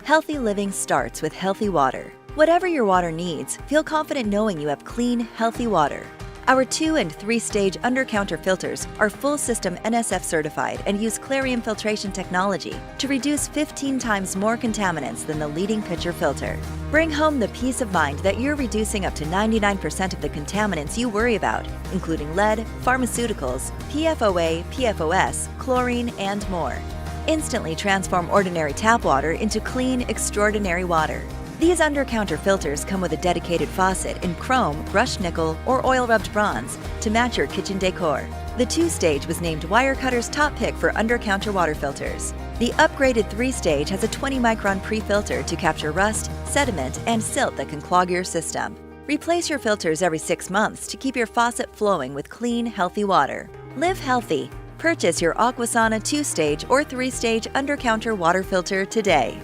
Healthy living starts with healthy water. Whatever your water needs, feel confident knowing you have clean, healthy water. Our 2- and 3-stage under-counter filters are full-system NSF certified and use chlorine filtration technology to reduce 15 times more contaminants than the leading pitcher filter. Bring home the peace of mind that you're reducing up to 99% of the contaminants you worry about, including lead, pharmaceuticals, PFOA, PFOS, chlorine, and more. Instantly transform ordinary tap water into clean, extraordinary water. These under-counter filters come with a dedicated faucet in chrome, brushed nickel, or oil-rubbed bronze to match your kitchen decor. The 2-stage was named Wirecutter's top pick for under-counter water filters. The upgraded 3-stage has a 20-micron pre-filter to capture rust, sediment, and silt that can clog your system. Replace your filters every 6 months to keep your faucet flowing with clean, healthy water. Live healthy. Purchase your Aquasana 2-stage or 3-stage under-counter water filter today.